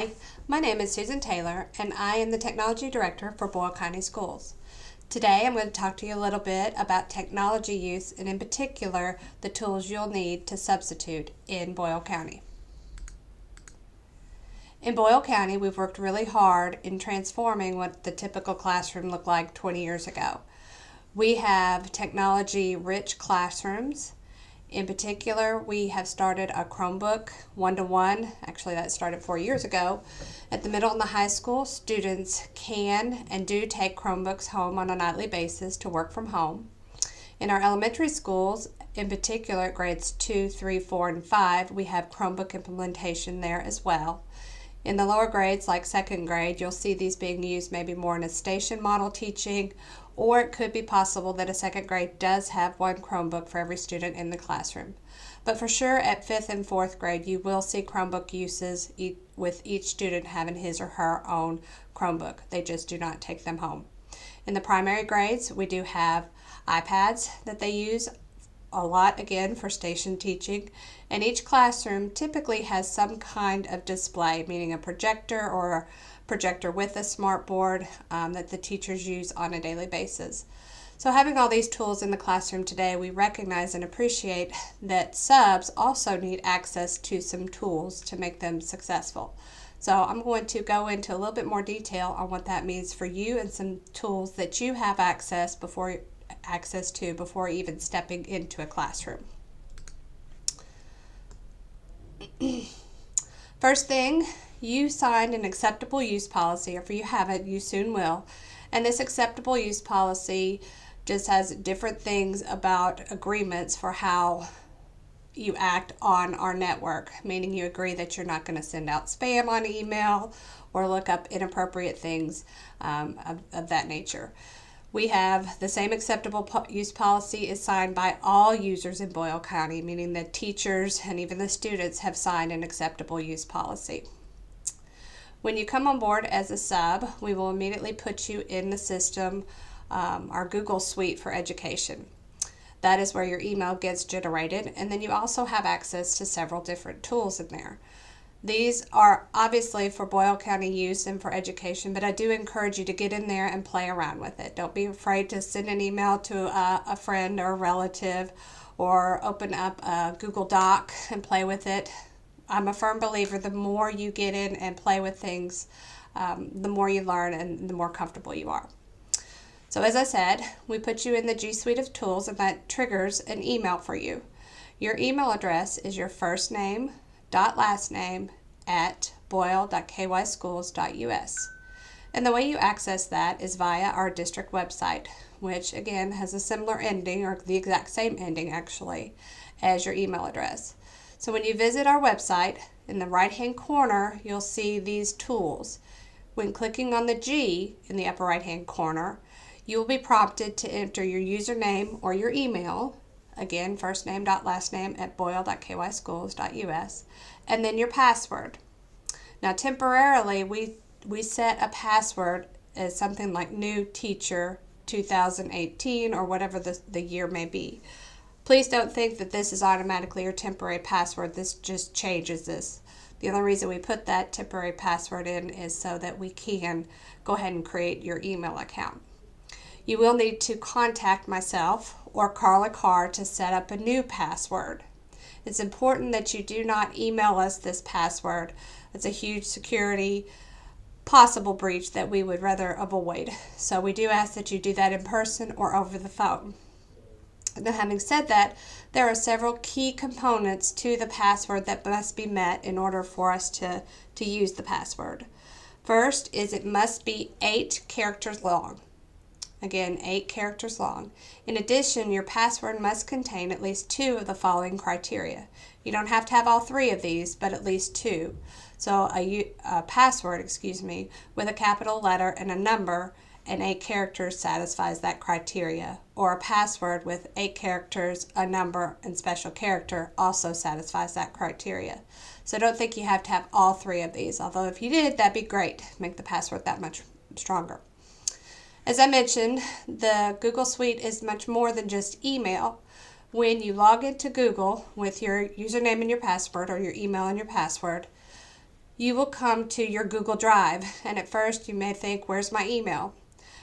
Hi, my name is Susan Taylor, and I am the Technology Director for Boyle County Schools. Today I'm going to talk to you a little bit about technology use and in particular the tools you'll need to substitute in Boyle County. In Boyle County, we've worked really hard in transforming what the typical classroom looked like 20 years ago. We have technology-rich classrooms. In particular, we have started a Chromebook one-to-one. Actually, that started 4 years ago. At the middle and the high school, students can and do take Chromebooks home on a nightly basis to work from home. In our elementary schools, in particular at grades 2, 3, 4, and 5, we have Chromebook implementation there as well. In the lower grades, like second grade, you'll see these being used maybe more in a station model teaching, or it could be possible that a second grade does have one Chromebook for every student in the classroom. But for sure, at fifth and fourth grade, you will see Chromebook uses with each student having his or her own Chromebook. They just do not take them home. In the primary grades, we do have iPads that they use a lot, again, for station teaching, and each classroom typically has some kind of display, meaning a projector or a projector with a smart board that the teachers use on a daily basis. So having all these tools in the classroom today, we recognize and appreciate that subs also need access to some tools to make them successful. So I'm going to go into a little bit more detail on what that means for you and some tools that you have access to before even stepping into a classroom. First thing, you signed an acceptable use policy, or if you haven't, you soon will. And this acceptable use policy just has different things about agreements for how you act on our network, meaning you agree that you're not going to send out spam on email or look up inappropriate things of that nature. We have the same acceptable use policy is signed by all users in Boyle County, meaning the teachers and even the students have signed an acceptable use policy. When you come on board as a sub, we will immediately put you in the system, our Google Suite for Education. That is where your email gets generated, and then you also have access to several different tools in there. These are obviously for Boyle County use and for education, but I do encourage you to get in there and play around with it. Don't be afraid to send an email to a friend or a relative, or open up a Google Doc and play with it. I'm a firm believer the more you get in and play with things, the more you learn and the more comfortable you are. So as I said, we put you in the G Suite of tools, and that triggers an email for you. Your email address is your first name dot last name at boyle.kyschools.us. And the way you access that is via our district website, which again has a similar ending, or the exact same ending actually, as your email address. So when you visit our website, in the right hand corner you'll see these tools. When clicking on the G in the upper right hand corner, you will be prompted to enter your username or your email, again, first name dot last name at boyle.kyschools.us, and then your password. Now, temporarily, we set a password as something like new teacher 2018 or whatever the year may be. Please don't think that this is automatically your temporary password. This just changes this. The only reason we put that temporary password in is so that we can go ahead and create your email account. You will need to contact myself or Carla Carr to set up a new password. It's important that you do not email us this password. It's a huge security possible breach that we would rather avoid. So we do ask that you do that in person or over the phone. Now, having said that, there are several key components to the password that must be met in order for us to use the password. First is it must be 8 characters long. Again, 8 characters long. In addition, your password must contain at least 2 of the following criteria. You don't have to have all 3 of these, but at least 2. So a password, with a capital letter and a number and 8 characters satisfies that criteria. Or a password with 8 characters, a number, and special character also satisfies that criteria. So don't think you have to have all 3 of these, although if you did, that'd be great. Make the password that much stronger. As I mentioned, the Google Suite is much more than just email. When you log into Google with your username and your password, or your email and your password, you will come to your Google Drive, and at first you may think, where's my email?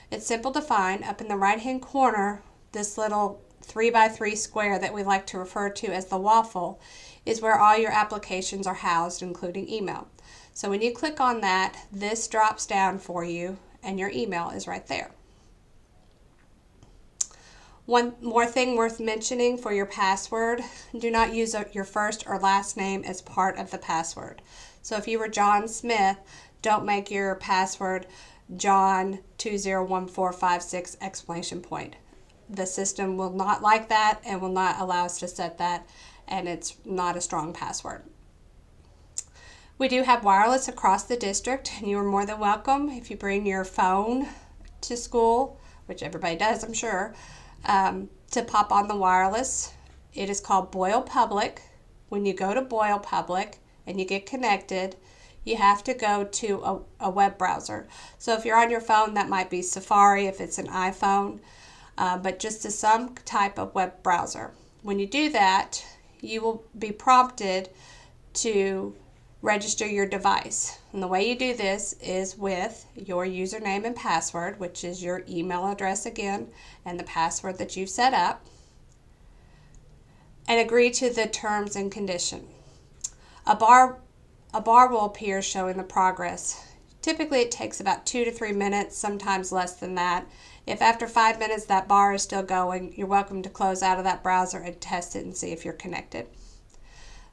It's simple to find. Up in the right-hand corner, this little 3x3 square that we like to refer to as the waffle is where all your applications are housed, including email. So when you click on that, this drops down for you and your email is right there. One more thing worth mentioning for your password, do not use your first or last name as part of the password. So if you were John Smith, don't make your password John201456 exclamation point. The system will not like that and will not allow us to set that, and it's not a strong password. We do have wireless across the district, and you are more than welcome if you bring your phone to school, which everybody does, I'm sure, to pop on the wireless. It is called Boyle Public. When you go to Boyle Public and you get connected, you have to go to a web browser. So if you're on your phone, that might be Safari if it's an iPhone, but just to some type of web browser. When you do that, you will be prompted to register your device. And the way you do this is with your username and password, which is your email address again, and the password that you've set up, and agree to the terms and condition. A bar will appear showing the progress. Typically it takes about 2 to 3 minutes, sometimes less than that. If after 5 minutes that bar is still going, you're welcome to close out of that browser and test it and see if you're connected.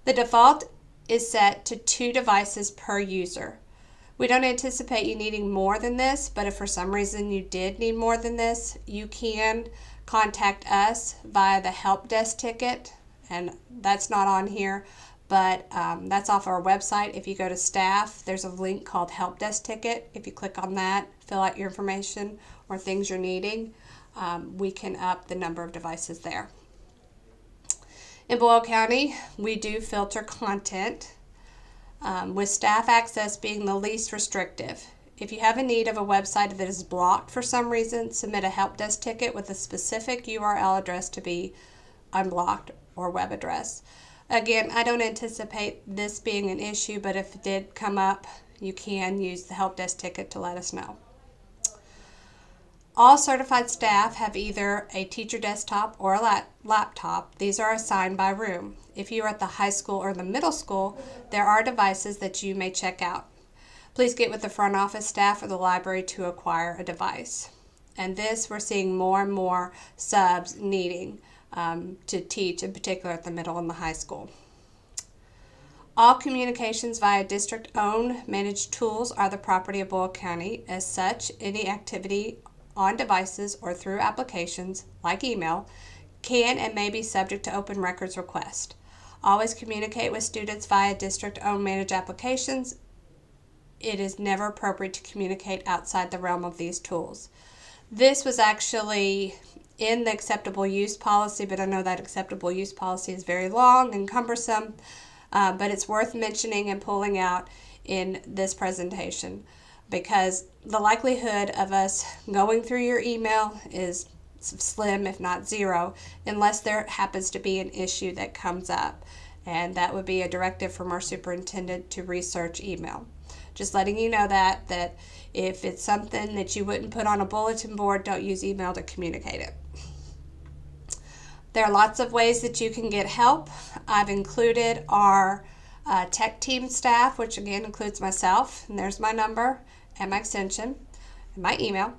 The default is set to 2 devices per user. We don't anticipate you needing more than this, but if for some reason you did need more than this, you can contact us via the help desk ticket, and that's not on here, but that's off our website. If you go to staff, there's a link called help desk ticket. If you click on that, fill out your information or things you're needing, we can up the number of devices there. In Boyle County, we do filter content, with staff access being the least restrictive. If you have a need of a website that is blocked for some reason, submit a help desk ticket with a specific URL address to be unblocked or web address. Again, I don't anticipate this being an issue, but if it did come up, you can use the help desk ticket to let us know. All certified staff have either a teacher desktop or a laptop. These are assigned by room. If you are at the high school or the middle school, there are devices that you may check out. Please get with the front office staff or the library to acquire a device. And this we're seeing more and more subs needing to teach, in particular at the middle and the high school. All communications via district-owned managed tools are the property of Boyle County. As such, any activity on devices or through applications like email can and may be subject to open records request. Always communicate with students via district-owned managed applications. It is never appropriate to communicate outside the realm of these tools. This was actually in the acceptable use policy, but I know that acceptable use policy is very long and cumbersome, but it's worth mentioning and pulling out in this presentation, because the likelihood of us going through your email is slim, if not zero, unless there happens to be an issue that comes up. And that would be a directive from our superintendent to research email. Just letting you know that if it's something that you wouldn't put on a bulletin board, don't use email to communicate it. There are lots of ways that you can get help. I've included our tech team staff, which again includes myself, and there's my number and my extension and my email.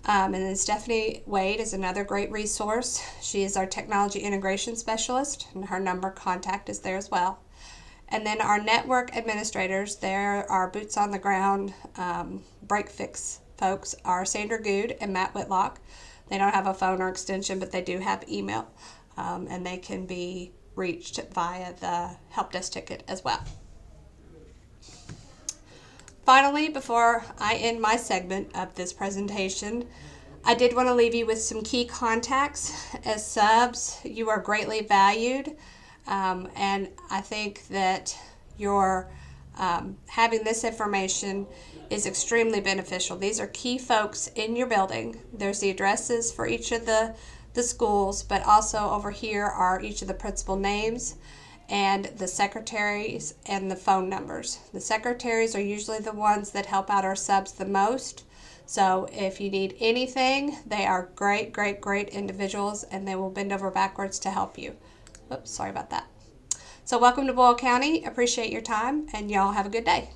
And then Stephanie Wade is another great resource. She is our technology integration specialist, and her number contact is there as well. And then our network administrators, there are boots on the ground break fix folks, are Sandra Good and Matt Whitlock. They don't have a phone or extension, but they do have email, and they can be reached via the help desk ticket as well. Finally, before I end my segment of this presentation, I did want to leave you with some key contacts. As subs, you are greatly valued, and I think that your having this information is extremely beneficial. These are key folks in your building. There's the addresses for each of the schools, but also over here are each of the principal names and the secretaries and the phone numbers. The secretaries are usually the ones that help out our subs the most. So if you need anything, they are great, great, great individuals, and they will bend over backwards to help you. Oops, sorry about that. So welcome to Boyle County. Appreciate your time, and y'all have a good day.